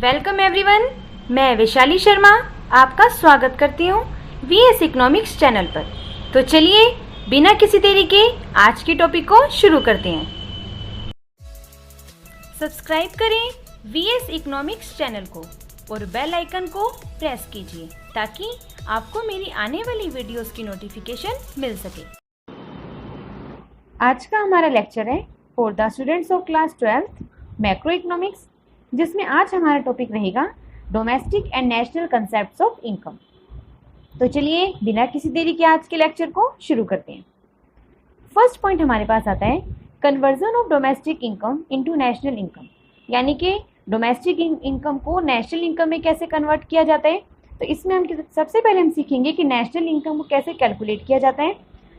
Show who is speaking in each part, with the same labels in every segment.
Speaker 1: Welcome everyone, मैं वैशाली शर्मा आपका स्वागत करती हूँ वीएस इकोनॉमिक्स चैनल पर। तो चलिए बिना किसी देरी के आज के टॉपिक को शुरू करते हैं। सब्सक्राइब करें वीएस इकोनॉमिक्स चैनल को और बेल आइकन को प्रेस कीजिए ताकि आपको मेरी आने वाली वीडियोस की नोटिफिकेशन मिल सके। आज का हमारा लेक्चर है for the students of class 12th macro economics, जिसमें आज हमारा टॉपिक रहेगा domestic and national concepts of income. तो चलिए बिना किसी देरी के आज के लेक्चर को शुरू करते हैं। फर्स्ट पॉइंट हमारे पास आता है conversion of domestic income into national income, यानी कि डोमेस्टिक इनकम को नेशनल इनकम में कैसे कन्वर्ट किया जाता है। तो इसमें हम सबसे पहले हम सीखेंगे कि नेशनल इनकम को कैसे कैलकुलेट किया जाता है।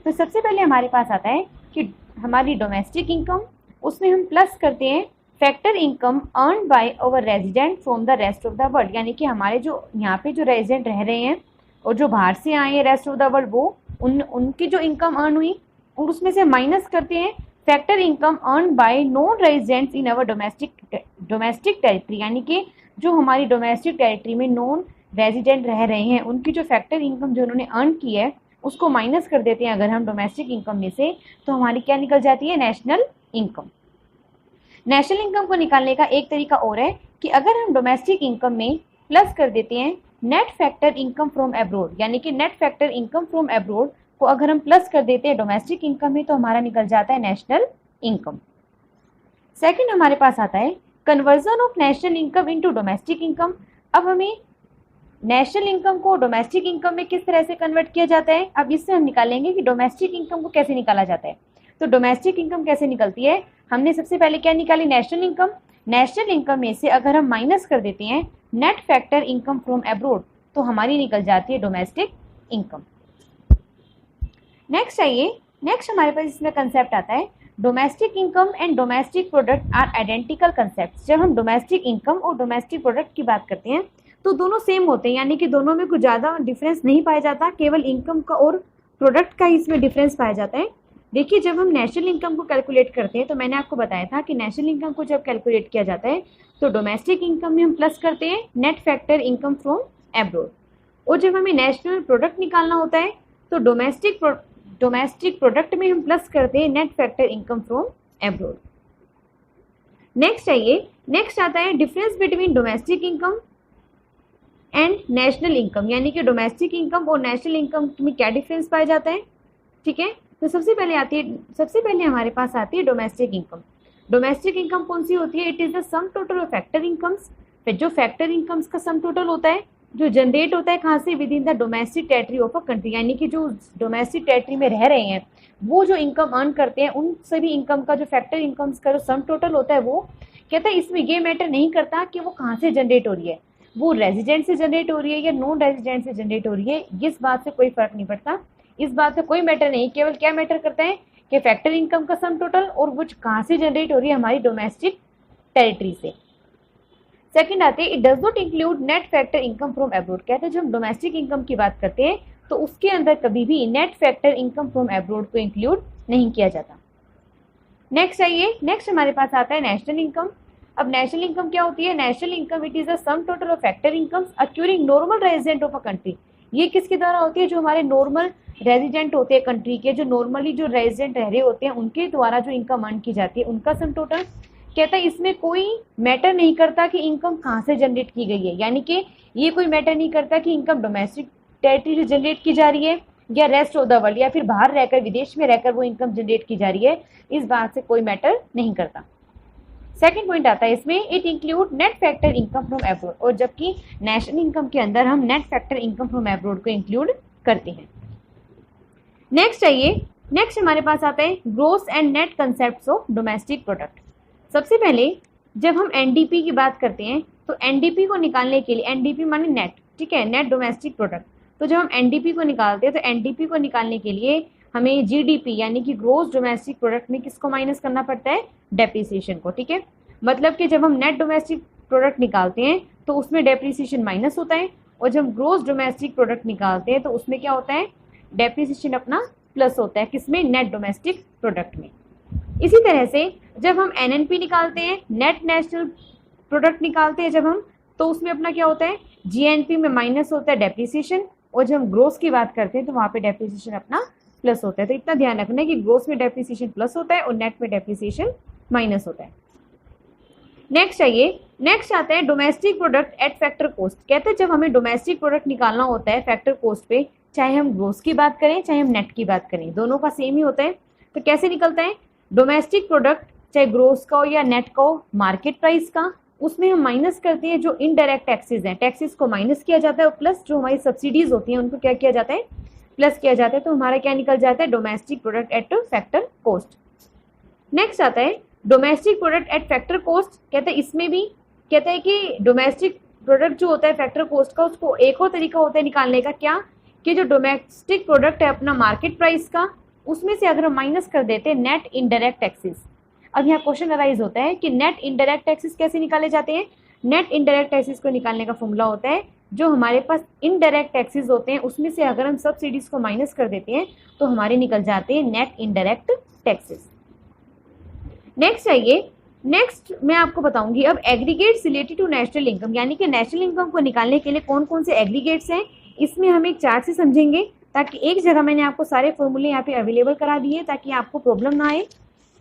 Speaker 1: तो सबसे पहले हमारे पास आता है कि हमारी डोमेस्टिक इनकम, उसमें हम प्लस करते हैं factor income earn by our resident from the rest of the world, यानी कि हमारे जो यहाँ पे जो रेजिडेंट रह रहे हैं और जो बाहर से आए हैं रेस्ट ऑफ द वर्ल्ड, वो उनकी जो इनकम अर्न हुई और उसमें से माइनस करते हैं factor income earn by non residents in our domestic territory, यानी कि जो हमारी डोमेस्टिक टेरिटरी में नॉन रेजिडेंट रह रहे हैं उनकी जो फैक्टर इनकम जो उन्होंने अर्न की है उसको माइनस कर देते हैं अगर हम डोमेस्टिक इनकम में से, तो हमारी क्या निकल जाती है, नेशनल इनकम। नेशनल इनकम को निकालने का एक तरीका और है कि अगर हम डोमेस्टिक इनकम में प्लस कर देते हैं net factor income from abroad, यानी कि net factor income from abroad को अगर हम प्लस कर देते हैं डोमेस्टिक इनकम में, तो हमारा निकल जाता है नेशनल इनकम। सेकंड हमारे पास आता है conversion of national income into domestic income. अब हमें नेशनल इनकम को डोमेस्टिक इनकम में किस तरह से कन्वर्ट किया जाता है, अब इससे हम निकालेंगे कि डोमेस्टिक इनकम को कैसे निकाला जाता है। तो डोमेस्टिक इनकम कैसे निकलती है, हमने सबसे पहले क्या निकाली, नेशनल इनकम। नेशनल इनकम में से अगर हम माइनस कर देते हैं net factor income from abroad, तो हमारी निकल जाती है डोमेस्टिक इनकम। नेक्स्ट हमारे पास इसमें कंसेप्ट आता है domestic income and domestic product are identical concept. जब हम डोमेस्टिक इनकम और डोमेस्टिक प्रोडक्ट की बात करते हैं तो दोनों सेम होते हैं, यानी कि दोनों में कुछ ज़्यादा डिफरेंस नहीं पाया जाता, केवल इनकम का और प्रोडक्ट का ही इसमें डिफरेंस पाया जाता है। देखिए, जब हम नेशनल इनकम को कैलकुलेट करते हैं तो मैंने आपको बताया था कि नेशनल इनकम को जब कैलकुलेट किया जाता है तो डोमेस्टिक इनकम में हम प्लस करते हैं net factor income from abroad, और जब हमें नेशनल प्रोडक्ट निकालना होता है तो डोमेस्टिक प्रोडक्ट में हम प्लस करते हैं net factor income from abroad. Next आता है difference between domestic income and national income, यानी कि डोमेस्टिक इनकम और नेशनल इनकम में क्या डिफरेंस पाया जाता है। ठीक है, तो सबसे पहले हमारे पास आती है डोमेस्टिक इनकम। डोमेस्टिक इनकम कौन सी होती है, it is the sum total of factor incomes. फिर जो फैक्टर इनकम्स का सम टोटल होता है जो जनरेट होता है कहाँ से, with in the domestic territory of a country, यानी कि जो डोमेस्टिक टेरिटरी में रह रहे हैं वो जो इनकम अर्न करते हैं उन सभी इनकम का जो फैक्टर इनकम्स का जो सम टोटल होता है, वो कहता है इसमें ये मैटर नहीं करता कि वो कहाँ से जनरेट हो रही है, वो रेजिडेंट से जनरेट हो रही है या नॉन रेजिडेंट से जनरेट हो रही है, इस बात से कोई फर्क नहीं पड़ता, इस बात से कोई मैटर नहीं। केवल क्या मैटर करता है कि फैक्टर इनकम का सम टोटल और वो कहाँ से जनरेट हो रही है, हमारी डोमेस्टिक टेरिटरी से। सेकंड आते हैं it does not include net factor income from abroad. कहते हैं जब हम डोमेस्टिक इनकम की बात करते हैं तो उसके अंदर कभी भी net factor income from abroad को इंक्लूड नहीं किया जाता। नेक्स्ट हमारे पास आता है नेशनल इनकम। अब नेशनल इनकम क्या होती है, national income it is the sum total of factor incomes accruing normal resident of a country. ये किसके द्वारा होती है, जो हमारे नॉर्मल रेजिडेंट होते हैं कंट्री के, जो नॉर्मली जो रेजिडेंट रह रहे होते हैं उनके द्वारा जो इनकम अर्न की जाती है उनका सम टोटल। कहता है इसमें कोई मैटर नहीं करता कि इनकम कहाँ से जनरेट की गई है, यानी कि ये कोई मैटर नहीं करता कि इनकम डोमेस्टिक टेरिटरी से जनरेट की जा रही है या रेस्ट ऑफ द वर्ल्ड या फिर बाहर रहकर विदेश में रहकर वो इनकम जनरेट की जा रही है, इस बात से कोई मैटर नहीं करता। सेकंड पॉइंट आता है इसमें it include net factor income from abroad, और जबकि नेशनल इनकम के अंदर हम net factor income from abroad को इंक्लूड करते हैं। नेक्स्ट हमारे पास आता है gross and net concepts of domestic product. सबसे पहले जब हम एनडीपी की बात करते हैं तो एनडीपी को निकालने के लिए, एनडीपी माने नेट, ठीक है, नेट डोमेस्टिक प्रोडक्ट, तो जब हम एनडीपी को निकालते हैं तो एनडीपी को निकालने के लिए हमें जीडीपी यानी कि ग्रोस डोमेस्टिक प्रोडक्ट में किसको माइनस करना पड़ता है, डेप्रिसिएशन को। ठीक है, मतलब कि जब हम नेट डोमेस्टिक प्रोडक्ट निकालते हैं तो उसमें डेप्रिसिएशन माइनस होता है, और जब ग्रोस डोमेस्टिक प्रोडक्ट निकालते हैं तो उसमें क्या होता है, डेप्रिसिएशन अपना प्लस होता है, किसमें, नेट डोमेस्टिक प्रोडक्ट में। इसी तरह से जब हम एनएनपी निकालते हैं, नेट नेशनल प्रोडक्ट निकालते हैं जब हम, तो उसमें अपना क्या होता है, जीएनपी में माइनस होता है डेप्रिसिएशन, और जब हम ग्रोस की बात करते हैं तो वहां पे डेप्रिसिएशन अपना प्लस होता है। तो इतना ध्यान रखना है कि ग्रोस में डेप्रिसिएशन प्लस होता है और नेट में डेप्रिसिएशन माइनस होता है। नेक्स्ट आइए, नेक्स्ट आता है domestic product at factor cost. कहते हैं जब हमें डोमेस्टिक प्रोडक्ट निकालना होता है फैक्टर कॉस्ट पे, चाहे हम ग्रोस की बात करें चाहे हम नेट की बात करें, दोनों का सेम ही होता है। तो कैसे निकलता है, डोमेस्टिक प्रोडक्ट चाहे ग्रोस का हो या नेट का हो, मार्केट प्राइस का, उसमें हम माइनस करते हैं जो इनडायरेक्ट टैक्सेस हैं, टैक्सेस को माइनस किया जाता है और प्लस जो हमारी सब्सिडीज होती हैं उनको क्या किया जाता है, प्लस किया जाता है। तो हमारा क्या निकल जाता है, domestic product at factor cost. Next आता है domestic product at factor cost. कहते हैं इसमें भी कहते हैं कि डोमेस्टिक प्रोडक्ट जो होता है फैक्टर कॉस्ट का, उसको एक और तरीका होता है निकालने का, क्या कि जो डोमेस्टिक प्रोडक्ट है अपना मार्केट प्राइस का, उसमें से अगर हम माइनस कर देते हैं नेट इनडायरेक्ट टैक्सेस। अब यहाँ क्वेश्चन अराइज होता है कि नेट इनडायरेक्ट टैक्सेस कैसे निकाले जाते हैं। नेट इनडायरेक्ट टैक्सेस को निकालने का फॉर्मूला होता है, जो हमारे पास इनडायरेक्ट टैक्सेस होते हैं उसमें से अगर हम सब्सिडीज को माइनस कर देते हैं तो हमारे निकल जाते हैं नेट इनडायरेक्ट टैक्सेस। नेक्स्ट आइए, नेक्स्ट मैं आपको बताऊंगी अब aggregates related to national income, यानी कि नेशनल इनकम को निकालने के लिए कौन कौन से एग्रीगेट्स हैं, इसमें हम एक चार्ट से समझेंगे, ताकि एक जगह मैंने आपको सारे फॉर्मूले यहाँ पे अवेलेबल करा दिए ताकि आपको प्रॉब्लम ना आए।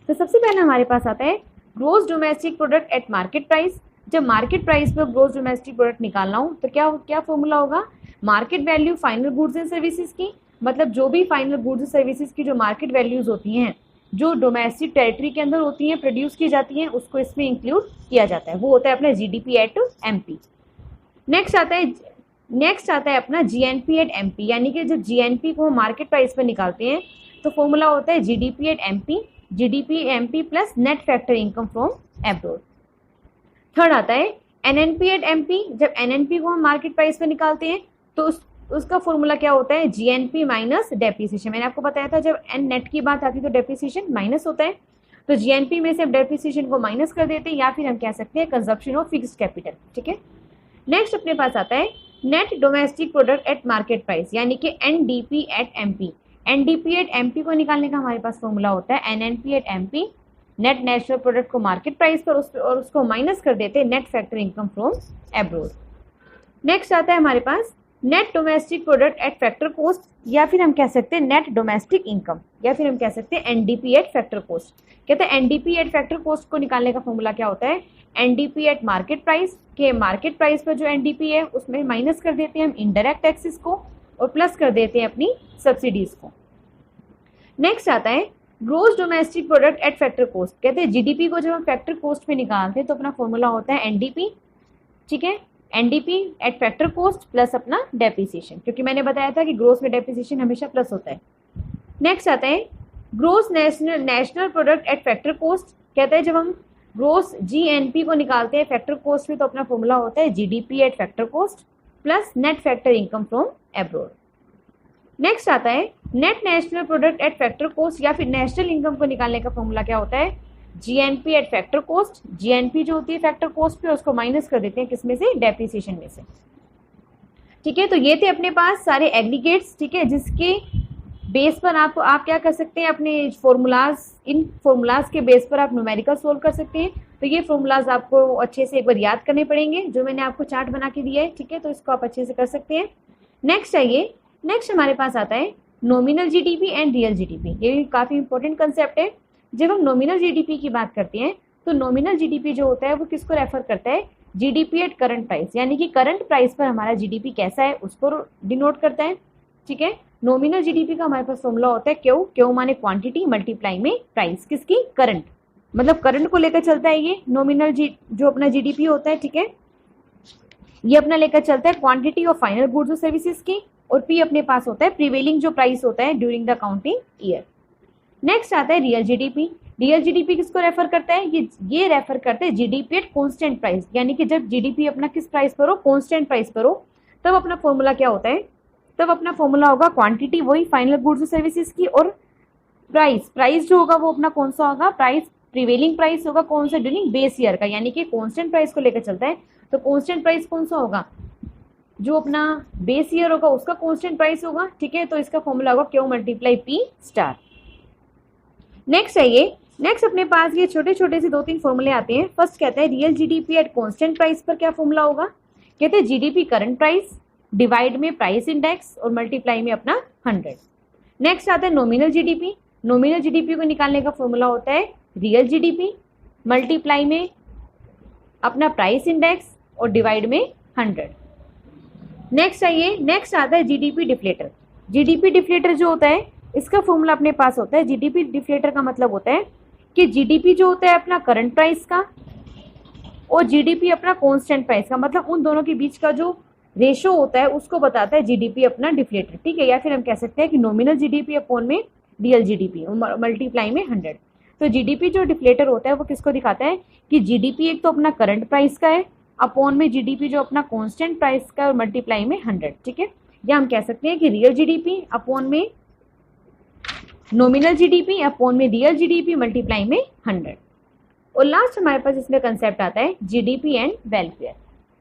Speaker 1: तो सबसे पहले हमारे पास आता है gross domestic product at market price. जब मार्केट प्राइस पर ग्रोस डोमेस्टिक प्रोडक्ट निकालना हो तो क्या फॉर्मूला होगा, market value final goods and services की, मतलब जो भी फाइनल गुड्स एंड सर्विसेज की जो मार्केट वैल्यूज होती हैं जो डोमेस्टिक टेरिटरी के अंदर होती हैं, प्रोड्यूस की जाती हैं, उसको इसमें इंक्लूड किया जाता है, वो होता है अपना जीडीपी एट एमपी। नेक्स्ट आता है अपना जीएनपी एट एमपी, यानी कि जब जीएनपी को हम मार्केट प्राइस पर निकालते हैं तो फॉर्मूला होता है GDP at MP, GDP MP plus net factor income from abroad. Third आता है एनएनपी एट एमपी। जब एनएनपी को हम मार्केट प्राइस पर निकालते हैं तो उसका फॉर्मूला क्या होता है, जीएनपी माइनस डेप्रिसिएशन। मैंने आपको बताया था जब एन नेट की बात आती है तो डेप्रिसिएशन माइनस होता है, तो जीएनपी में से हम डेप्रिसिएशन को माइनस कर देते हैं, या फिर हम कह सकते हैं कंजप्शन ऑफ फिक्स्ड कैपिटल। ठीक है, नेक्स्ट अपने पास आता है net domestic product at market price, यानी कि NDP at MP. NDP at MP को निकालने का हमारे पास फॉर्मूला होता है NNP at MP, net national product को मार्केट प्राइस पर और उसको माइनस कर देते हैं net factor income from abroad. Next आता है हमारे पास net domestic product at factor cost, या फिर हम कह सकते हैं नेट डोमेस्टिक इनकम, या फिर हम कह सकते हैं एनडीपी एट फैक्टर कॉस्ट। कहते हैं एनडीपी एट फैक्टर कॉस्ट को निकालने का फॉर्मूला क्या होता है, एनडीपी एट मार्केट प्राइस के मार्केट प्राइस पर जो एनडीपी है उसमें माइनस कर देते हैं हम इनडायरेक्ट टैक्सेस को और प्लस कर देते हैं अपनी सब्सिडीज को। नेक्स्ट आता है gross domestic product at factor cost. कहते हैं जीडीपी को जब हम फैक्टर कॉस्ट पे निकालते हैं तो अपना फॉर्मूला होता है एनडीपी, ठीक है, NDP at factor cost plus अपना डेप्रिसिएशन, क्योंकि मैंने बताया था कि ग्रोस में डेप्रिसिएशन हमेशा प्लस होता है। नेक्स्ट आता है gross national product at factor cost. कहते हैं जब हम ग्रोस जीएनपी को निकालते हैं फैक्टर कॉस्ट में तो अपना फॉर्मूला होता है GDP at factor cost plus net factor income from abroad. Next आता है net national product at factor cost, या फिर नेशनल इनकम को निकालने का फॉर्मूला क्या होता है, GNP eight factor cost. GNP जो होती है फैक्टर कॉस्ट पे उसको माइनस कर देते हैं किसमें से, डेप्रिसिएशन में से। ठीक है, तो ये थे अपने पास सारे एग्रीगेट्स, ठीक है, जिसके बेस पर आप क्या कर सकते हैं, अपने फॉर्मूलाज, इन फॉर्मूलाज के बेस पर आप न्यूमेरिकल सोल्व कर सकते हैं। तो ये फॉर्मूलाज आपको अच्छे से एक बार याद करने पड़ेंगे, जो मैंने आपको चार्ट बना के दिया है, ठीक है, तो इसको आप अच्छे से कर सकते हैं। नेक्स्ट आइए, नेक्स्ट हमारे पास आता है nominal GDP and real GDP. ये भी काफ़ी इंपॉर्टेंट कंसेप्ट है। जब हम नॉमिनल जीडीपी की बात करते हैं तो नॉमिनल जीडीपी जो होता है वो किसको रेफर करता है, जीडीपी एट करंट प्राइस, यानी कि करंट प्राइस पर हमारा जीडीपी कैसा है उसको डिनोट करता है। ठीक है, नॉमिनल जीडीपी का हमारे पास फॉर्मूला होता है क्यू माने क्वांटिटी मल्टीप्लाई में प्राइस, किसकी, करंट, मतलब करंट को लेकर चलता है ये नॉमिनल जो अपना जीडीपी होता है। ठीक है, ये अपना लेकर चलता है क्वांटिटी ऑफ फाइनल गुड्स और सर्विसेज की, और पी अपने पास होता है प्रीवेलिंग जो प्राइस होता है during the accounting year. Next आता है रियल जीडीपी। रियल जीडीपी किसको रेफर करता है, ये रेफर करते हैं जीडीपी एट कांस्टेंट प्राइस, यानी कि जब जीडीपी अपना किस प्राइस पर हो, कांस्टेंट प्राइस पर हो, तब अपना फॉर्मूला क्या होता है, तब अपना फॉर्मूला होगा क्वांटिटी वही फाइनल गुड्स और सर्विसेज की, और प्राइस जो होगा वो अपना कौन सा होगा, प्राइस प्रीवेलिंग प्राइस होगा कौन सा, ड्यूरिंग बेस ईयर का, यानी कि कांस्टेंट प्राइस को लेकर चलता है। तो कांस्टेंट प्राइस कौन सा होगा, जो अपना बेस ईयर होगा उसका कांस्टेंट प्राइस होगा। ठीक है, तो इसका फॉर्मूला होगा Q multiply P star. Next है ये, नेक्स्ट अपने पास ये छोटे छोटे से 2-3 फॉर्मूले आते हैं। फर्स्ट कहता है real GDP at constant price पर क्या फॉर्मूला होगा, कहते हैं जीडीपी करंट प्राइस डिवाइड में प्राइस इंडेक्स और मल्टीप्लाई में अपना 100। नेक्स्ट आता है नॉमिनल जीडीपी। नॉमिनल जीडीपी को निकालने का फॉर्मूला होता है रियल जीडीपी मल्टीप्लाई में अपना प्राइस इंडेक्स और डिवाइड में 100। नेक्स्ट आता है जीडीपी डिफ्लेटर। जीडीपी डिफ्लेटर जो होता है इसका फॉर्मूला अपने पास होता है, जीडीपी डिफ्लेटर का मतलब होता है कि जीडीपी जो होता है अपना करंट प्राइस का और जीडीपी अपना कांस्टेंट प्राइस का, मतलब उन दोनों के बीच का जो रेशो होता है उसको बताता है जीडीपी अपना डिफ्लेटर, ठीक है। या फिर हम कह सकते हैं कि नॉमिनल जीडीपी अपॉन में रियल जीडीपी मल्टीप्लाई में 100। तो जीडीपी जो डिफ्लेटर होता है वो किसको दिखाता है कि जीडीपी एक तो अपना करंट प्राइस का है अपॉन में जीडीपी जो अपना कांस्टेंट प्राइस का और मल्टीप्लाई में 100, ठीक है। या हम कह सकते हैं कि रियल जीडीपी अपॉन में नॉमिनल जीडीपी अपॉन में रियल जीडीपी मल्टीप्लाई में 100। और लास्ट हमारे पास इसमें कंसेप्ट आता है जीडीपी एंड वेलफेयर।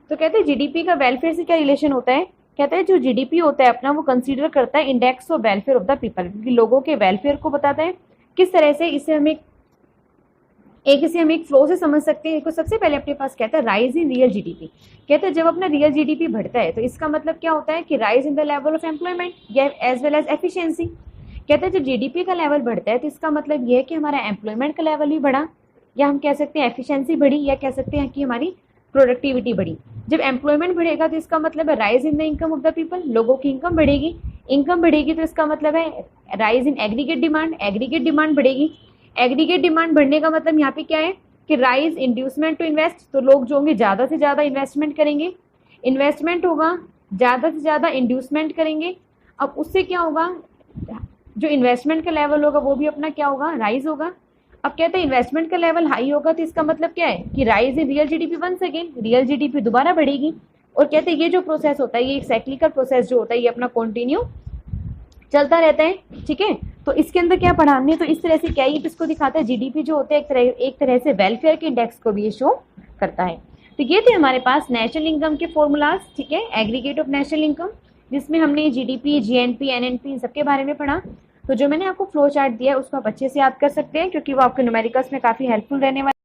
Speaker 1: तो कहते हैं जीडीपी का वेलफेयर से क्या रिलेशन होता है। कहते हैं जो जीडीपी होता है अपना वो कंसीडर करता है index of welfare of the people, क्योंकि लोगों के वेलफेयर को बताता है। किस तरह से इसे हम एक फ्लो से समझ सकते हैं। सबसे पहले अपने पास कहता है राइज इन रियल जीडीपी। कहते हैं जब अपना रियल जीडीपी बढ़ता है तो इसका मतलब क्या होता है कि rise in the level of employment या एज वेल एज एफिशिएंसी। कहते हैं जब जीडीपी का लेवल बढ़ता है तो इसका मतलब यह है कि हमारा एम्प्लॉयमेंट का लेवल भी बढ़ा, या हम कह सकते हैं एफिशिएंसी बढ़ी, या कह सकते हैं कि हमारी प्रोडक्टिविटी बढ़ी। जब एम्प्लॉयमेंट बढ़ेगा तो इसका मतलब है rise in the income of the people, लोगों की इनकम बढ़ेगी। इनकम बढ़ेगी तो इसका मतलब है rise in aggregate demand, aggregate demand बढ़ेगी। एग्रीगेट डिमांड बढ़ने का मतलब यहाँ पे क्या है कि राइज इंड्यूसमेंट टू इन्वेस्ट, तो लोग जो होंगे ज़्यादा से ज़्यादा इन्वेस्टमेंट करेंगे। इन्वेस्टमेंट होगा, ज़्यादा से ज़्यादा इंड्यूसमेंट करेंगे। अब उससे क्या होगा, जो इन्वेस्टमेंट का लेवल होगा वो भी अपना क्या होगा, राइज होगा। अब कहते हैं इन्वेस्टमेंट का लेवल हाई होगा तो इसका मतलब क्या है कि rise in real GDP once again, real GDP दोबारा बढ़ेगी। और कहते हैं ये जो प्रोसेस होता है ये एक साइक्लिकल प्रोसेस जो होता है ये अपना कंटिन्यू चलता रहता है, ठीक है। तो इसके अंदर क्या पढ़ा हमने, तो इस तरह से क्या ये किसको दिखाता है, जीडीपी जो होता है एक तरह से वेलफेयर के इंडेक्स को भी ये शो करता है। तो ये थे हमारे पास नेशनल इनकम के फॉर्मूलाज, ठीक है, एग्रीगेट ऑफ नेशनल इनकम, जिसमें हमने जीडीपी, जीएनपी, एनएनपी इन सबके बारे में पढ़ा। तो जो मैंने आपको फ्लो चार्ट दिया है उसको आप अच्छे से याद कर सकते हैं क्योंकि वो आपके न्यूमेरिकल्स में काफ़ी हेल्पफुल रहने वाला